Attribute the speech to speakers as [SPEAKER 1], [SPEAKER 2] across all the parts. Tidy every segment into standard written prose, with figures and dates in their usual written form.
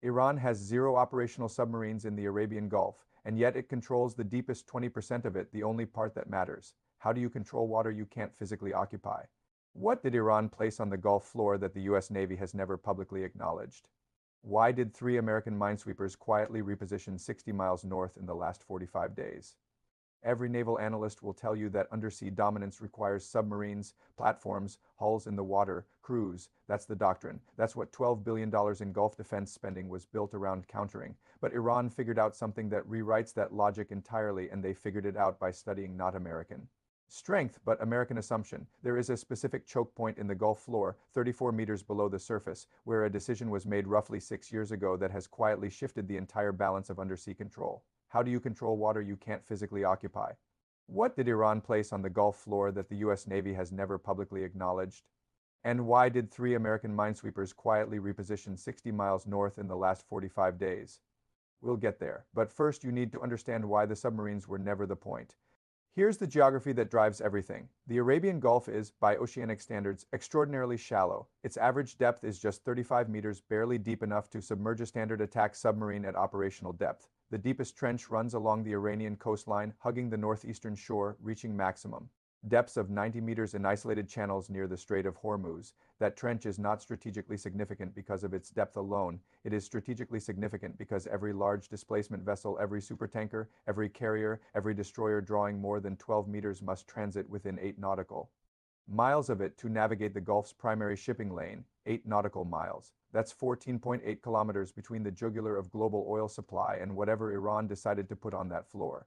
[SPEAKER 1] Iran has zero operational submarines in the Arabian Gulf, and yet it controls the deepest 20% of it, the only part that matters. How do you control water you can't physically occupy? What did Iran place on the Gulf floor that the US Navy has never publicly acknowledged? Why did three American minesweepers quietly reposition 60 miles north in the last 45 days? Every naval analyst will tell you that undersea dominance requires submarines, platforms, hulls in the water, crews. That's the doctrine. That's what $12 billion in Gulf defense spending was built around countering. But Iran figured out something that rewrites that logic entirely, and they figured it out by studying not American strength, but American assumption. There is a specific choke point in the Gulf floor, 34 meters below the surface, where a decision was made roughly 6 years ago that has quietly shifted the entire balance of undersea control. How do you control water you can't physically occupy? What did Iran place on the Gulf floor that the US Navy has never publicly acknowledged? And why did three American minesweepers quietly reposition 60 miles north in the last 45 days? We'll get there, but first you need to understand why the submarines were never the point. Here's the geography that drives everything. The Arabian Gulf is, by oceanic standards, extraordinarily shallow. Its average depth is just 35 meters, barely deep enough to submerge a standard attack submarine at operational depth. The deepest trench runs along the Iranian coastline, hugging the northeastern shore, reaching maximum depths of 90 meters in isolated channels near the Strait of Hormuz. That trench is not strategically significant because of its depth alone. It is strategically significant because every large displacement vessel, every supertanker, every carrier, every destroyer drawing more than 12 meters must transit within 8 nautical miles of it to navigate the Gulf's primary shipping lane, 8 nautical miles. That's 14.8 kilometers between the jugular of global oil supply and whatever Iran decided to put on that floor.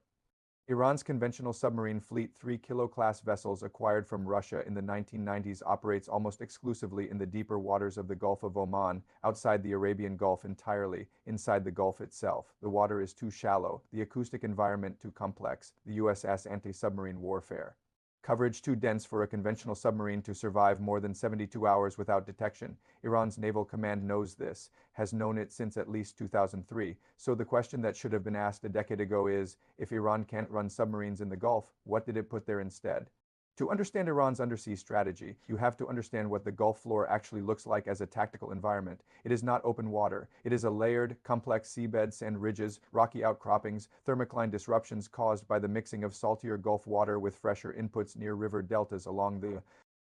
[SPEAKER 1] Iran's conventional submarine fleet, 3 Kilo-class vessels acquired from Russia in the 1990s, operates almost exclusively in the deeper waters of the Gulf of Oman, outside the Arabian Gulf entirely. Inside the Gulf itself, the water is too shallow, the acoustic environment too complex, the USS anti-submarine warfare coverage too dense for a conventional submarine to survive more than 72 hours without detection. Iran's naval command knows this, has known it since at least 2003. So the question that should have been asked a decade ago is, if Iran can't run submarines in the Gulf, what did it put there instead? To understand Iran's undersea strategy, you have to understand what the Gulf floor actually looks like as a tactical environment. It is not open water. It is a layered, complex seabed, sand ridges, rocky outcroppings, thermocline disruptions caused by the mixing of saltier Gulf water with fresher inputs near river deltas along the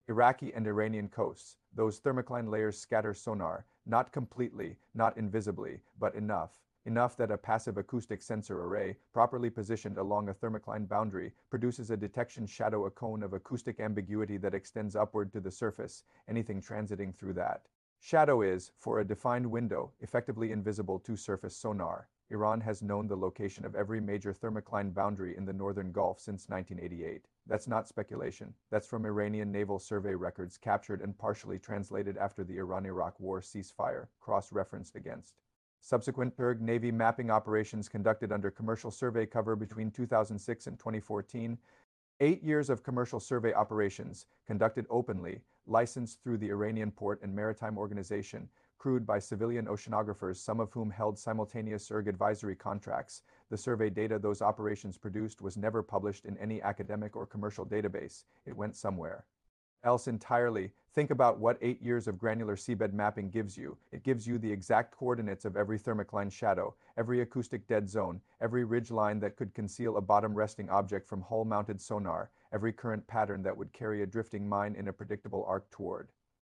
[SPEAKER 1] Iraqi and Iranian coasts. Those thermocline layers scatter sonar, not completely, not invisibly, but enough that a passive acoustic sensor array, properly positioned along a thermocline boundary, produces a detection shadow, a cone of acoustic ambiguity that extends upward to the surface. Anything transiting through that shadow is, for a defined window, effectively invisible to surface sonar. Iran has known the location of every major thermocline boundary in the northern Gulf since 1988. That's not speculation. That's from Iranian naval survey records captured and partially translated after the Iran-Iraq war ceasefire, cross-referenced against subsequent Turk Navy mapping operations conducted under commercial survey cover between 2006 and 2014. 8 years of commercial survey operations, conducted openly, licensed through the Iranian Port and Maritime Organization, crewed by civilian oceanographers, some of whom held simultaneous ERG advisory contracts. The survey data those operations produced was never published in any academic or commercial database. It went somewhere else entirely. Think about what 8 years of granular seabed mapping gives you. It gives you the exact coordinates of every thermocline shadow, every acoustic dead zone, every ridge line that could conceal a bottom resting object from hull-mounted sonar, every current pattern that would carry a drifting mine in a predictable arc toward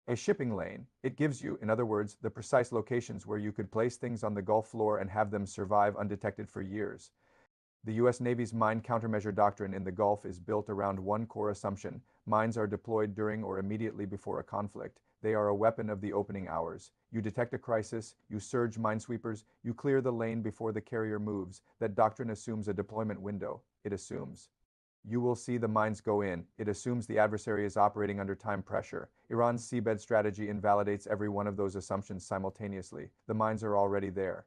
[SPEAKER 1] a shipping lane. It gives you, in other words, the precise locations where you could place things on the Gulf floor and have them survive undetected for years. The U.S. Navy's mine countermeasure doctrine in the Gulf is built around one core assumption: mines are deployed during or immediately before a conflict. They are a weapon of the opening hours. You detect a crisis, you surge minesweepers, you clear the lane before the carrier moves. That doctrine assumes a deployment window. It assumes you will see the mines go in. It assumes the adversary is operating under time pressure. Iran's seabed strategy invalidates every one of those assumptions simultaneously. The mines are already there.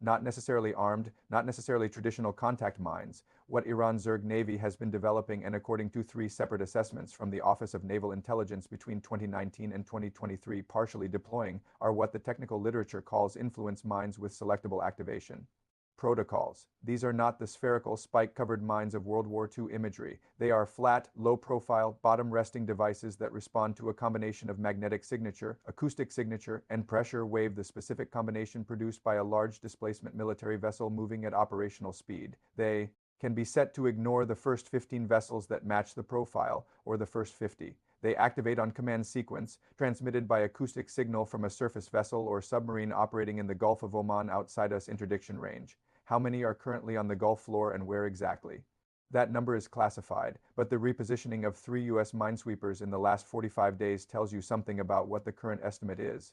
[SPEAKER 1] Not necessarily armed, not necessarily traditional contact mines. What Iran's Zerg Navy has been developing, and according to 3 separate assessments from the Office of Naval Intelligence between 2019 and 2023 partially deploying, are what the technical literature calls influence mines with selectable activation. Protocols. These are not the spherical, spike-covered mines of World War II imagery. They are flat, low-profile, bottom-resting devices that respond to a combination of magnetic signature, acoustic signature, and pressure wave, the specific combination produced by a large displacement military vessel moving at operational speed. They can be set to ignore the first 15 vessels that match the profile, or the first 50. They activate on command sequence, transmitted by acoustic signal from a surface vessel or submarine operating in the Gulf of Oman outside us interdiction range. How many are currently on the Gulf floor and where exactly? That number is classified, but the repositioning of 3 U.S. minesweepers in the last 45 days tells you something about what the current estimate is.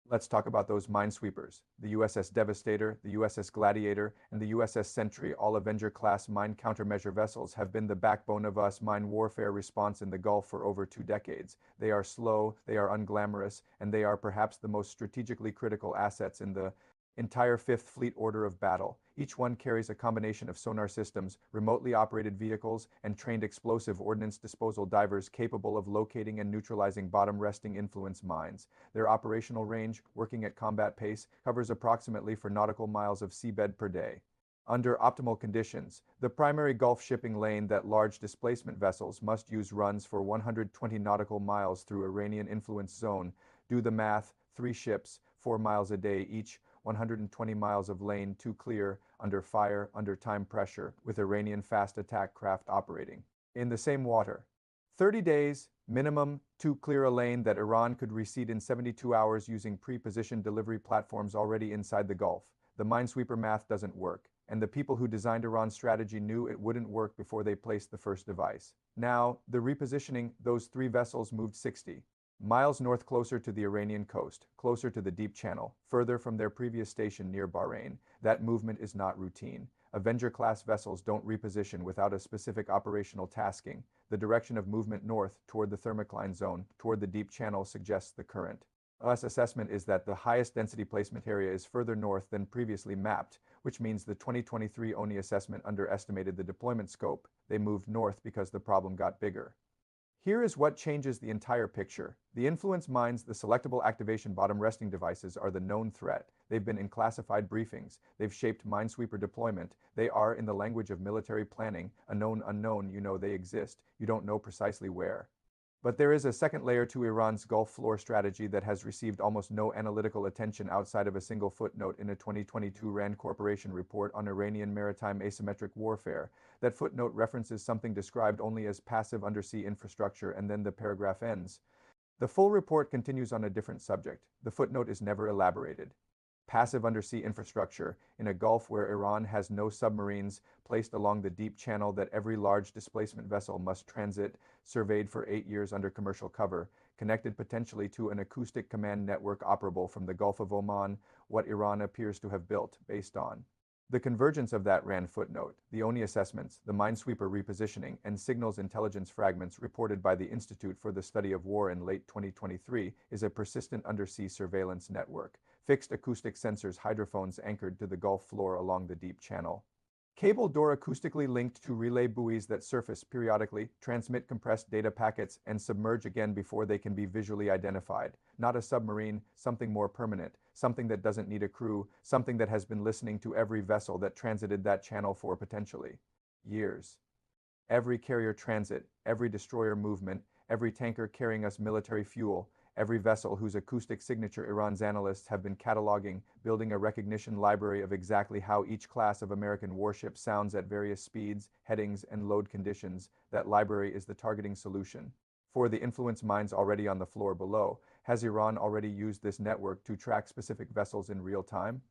[SPEAKER 1] Let's talk about those minesweepers. The USS Devastator, the USS Gladiator, and the USS Sentry, all Avenger-class mine countermeasure vessels, have been the backbone of US mine warfare response in the Gulf for over 2 decades. They are slow, they are unglamorous, and they are perhaps the most strategically critical assets in the entire Fifth Fleet order of battle. Each one carries a combination of sonar systems, remotely operated vehicles, and trained explosive ordnance disposal divers capable of locating and neutralizing bottom-resting influence mines. Their operational range, working at combat pace, covers approximately 4 nautical miles of seabed per day. Under optimal conditions, the primary Gulf shipping lane that large displacement vessels must use runs for 120 nautical miles through Iranian influence zone. Do the math, 3 ships, 4 miles a day each, 120 miles of lane 2 clear, under fire, under time pressure, with Iranian fast attack craft operating in the same water. 30 days, minimum, to clear a lane that Iran could reseed in 72 hours using pre-positioned delivery platforms already inside the Gulf. The minesweeper math doesn't work, and the people who designed Iran's strategy knew it wouldn't work before they placed the first device. Now, the repositioning, those 3 vessels moved 60 miles north, closer to the Iranian coast, closer to the deep channel, further from their previous station near Bahrain. That movement is not routine. Avenger-class vessels don't reposition without a specific operational tasking. The direction of movement north, toward the thermocline zone, toward the deep channel, suggests the current. US assessment is that the highest density placement area is further north than previously mapped, which means the 2023 ONI assessment underestimated the deployment scope. They moved north because the problem got bigger. Here is what changes the entire picture. The influence mines, the selectable activation bottom resting devices, are the known threat. They've been in classified briefings. They've shaped minesweeper deployment. They are, in the language of military planning, a known unknown. You know they exist. You don't know precisely where. But there is a second layer to Iran's Gulf floor strategy that has received almost no analytical attention outside of a single footnote in a 2022 RAND Corporation report on Iranian maritime asymmetric warfare. That footnote references something described only as passive undersea infrastructure, and then the paragraph ends. The full report continues on a different subject. The footnote is never elaborated. Passive undersea infrastructure in a Gulf where Iran has no submarines placed along the deep channel that every large displacement vessel must transit, surveyed for 8 years under commercial cover, connected potentially to an acoustic command network operable from the Gulf of Oman, what Iran appears to have built based on the convergence of that RAND footnote, the ONI assessments, the minesweeper repositioning, and signals intelligence fragments reported by the Institute for the Study of War in late 2023 is a persistent undersea surveillance network. Fixed acoustic sensors, hydrophones anchored to the Gulf floor along the deep channel. Cable door acoustically linked to relay buoys that surface periodically, transmit compressed data packets, and submerge again before they can be visually identified. Not a submarine, something more permanent, something that doesn't need a crew, something that has been listening to every vessel that transited that channel for potentially years. Every carrier transit, every destroyer movement, every tanker carrying us military fuel, every vessel whose acoustic signature Iran's analysts have been cataloging, building a recognition library of exactly how each class of American warship sounds at various speeds, headings, and load conditions. That library is the targeting solution. For the influence mines already on the floor below, has Iran already used this network to track specific vessels in real time?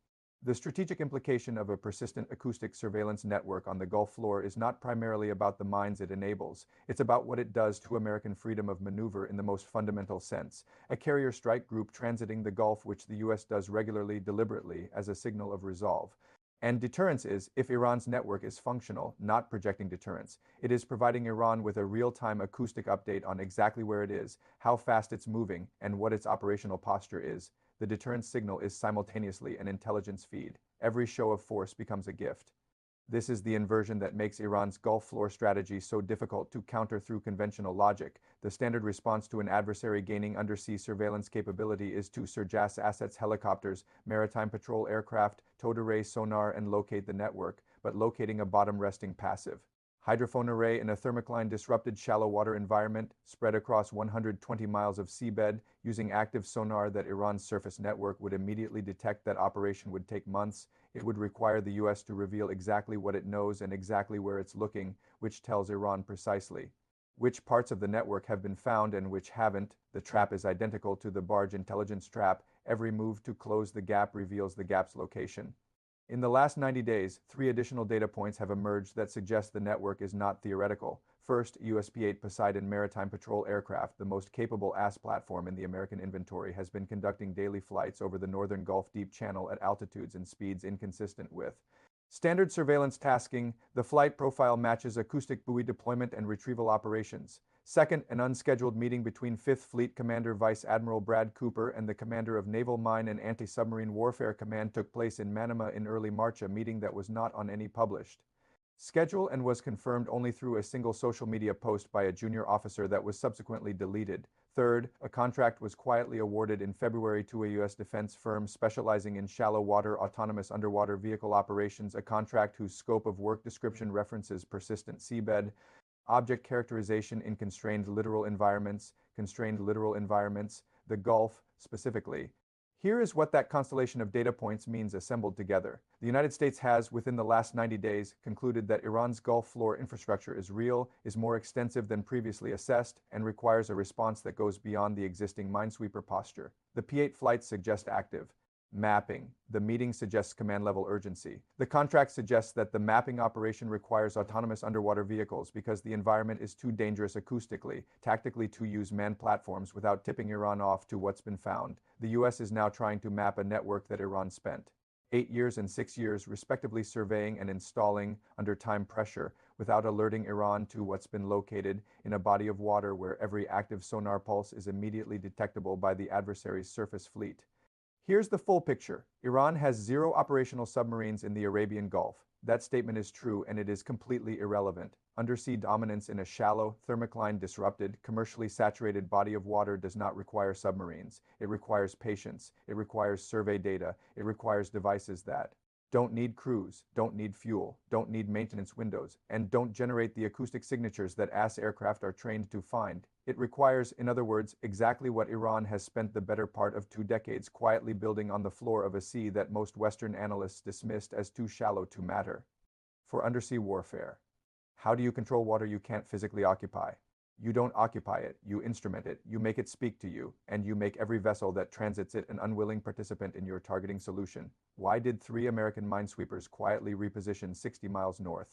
[SPEAKER 1] The strategic implication of a persistent acoustic surveillance network on the Gulf floor is not primarily about the mines it enables. It's about what it does to American freedom of maneuver in the most fundamental sense. A carrier strike group transiting the Gulf, which the U.S. does regularly, deliberately, as a signal of resolve. And deterrence is, if Iran's network is functional, not projecting deterrence. It is providing Iran with a real-time acoustic update on exactly where it is, how fast it's moving, and what its operational posture is. The deterrence signal is simultaneously an intelligence feed. Every show of force becomes a gift. This is the inversion that makes Iran's Gulf floor strategy so difficult to counter through conventional logic. The standard response to an adversary gaining undersea surveillance capability is to surpass assets, helicopters, maritime patrol aircraft, towed array sonar, and locate the network, but locating a bottom-resting passive hydrophone array in a thermocline disrupted shallow water environment spread across 120 miles of seabed using active sonar that Iran's surface network would immediately detect. That operation would take months. It would require the US to reveal exactly what it knows and exactly where it's looking, which tells Iran precisely which parts of the network have been found and which haven't. The trap is identical to the barge intelligence trap. Every move to close the gap reveals the gap's location. In the last 90 days, 3 additional data points have emerged that suggest the network is not theoretical. First, USP-8 Poseidon maritime patrol aircraft, the most capable AS platform in the American inventory, has been conducting daily flights over the northern Gulf Deep Channel at altitudes and speeds inconsistent with standard surveillance tasking. The flight profile matches acoustic buoy deployment and retrieval operations. Second, an unscheduled meeting between 5th Fleet Commander Vice Admiral Brad Cooper and the commander of Naval Mine and Anti-Submarine Warfare Command took place in Manama in early March, a meeting that was not on any published schedule and was confirmed only through a single social media post by a junior officer that was subsequently deleted. Third, a contract was quietly awarded in February to a U.S. defense firm specializing in shallow water autonomous underwater vehicle operations, a contract whose scope of work description references persistent seabed object characterization in constrained littoral environments, the Gulf specifically. Here is what that constellation of data points means assembled together. The United States has, within the last 90 days, concluded that Iran's Gulf floor infrastructure is real, is more extensive than previously assessed, and requires a response that goes beyond the existing minesweeper posture. The P-8 flights suggest active mapping. The meeting suggests command-level urgency. The contract suggests that the mapping operation requires autonomous underwater vehicles because the environment is too dangerous acoustically, tactically to use manned platforms without tipping Iran off to what's been found. The US is now trying to map a network that Iran spent 8 years and 6 years respectively surveying and installing under time pressure without alerting Iran to what's been located in a body of water where every active sonar pulse is immediately detectable by the adversary's surface fleet. Here's the full picture. Iran has 0 operational submarines in the Arabian Gulf. That statement is true, and it is completely irrelevant. Undersea dominance in a shallow, thermocline disrupted, commercially saturated body of water does not require submarines. It requires patience. It requires survey data. It requires devices that don't need crews, don't need fuel, don't need maintenance windows, and don't generate the acoustic signatures that AS aircraft are trained to find. It requires, in other words, exactly what Iran has spent the better part of 2 decades quietly building on the floor of a sea that most Western analysts dismissed as too shallow to matter. For undersea warfare, how do you control water you can't physically occupy? You don't occupy it, you instrument it, you make it speak to you, and you make every vessel that transits it an unwilling participant in your targeting solution. Why did 3 American minesweepers quietly reposition 60 miles north?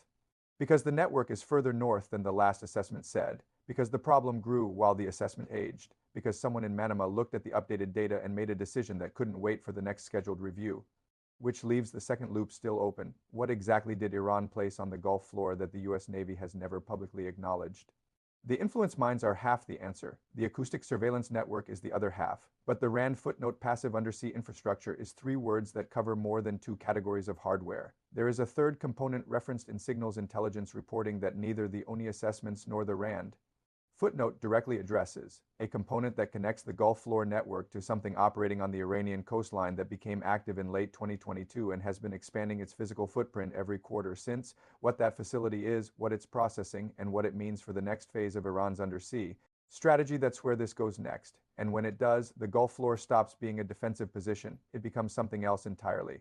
[SPEAKER 1] Because the network is further north than the last assessment said, because the problem grew while the assessment aged, because someone in Manama looked at the updated data and made a decision that couldn't wait for the next scheduled review. Which leaves the second loop still open. What exactly did Iran place on the Gulf floor that the US Navy has never publicly acknowledged? The influence mines are half the answer. The acoustic surveillance network is the other half. But the RAND footnote passive undersea infrastructure is 3 words that cover more than 2 categories of hardware. There is a third component referenced in signals intelligence reporting that neither the ONI assessments nor the RAND footnote directly addresses, a component that connects the Gulf floor network to something operating on the Iranian coastline that became active in late 2022 and has been expanding its physical footprint every quarter since. What that facility is, what it's processing, and what it means for the next phase of Iran's undersea strategy. That's where this goes next. And when it does, the Gulf floor stops being a defensive position. It becomes something else entirely.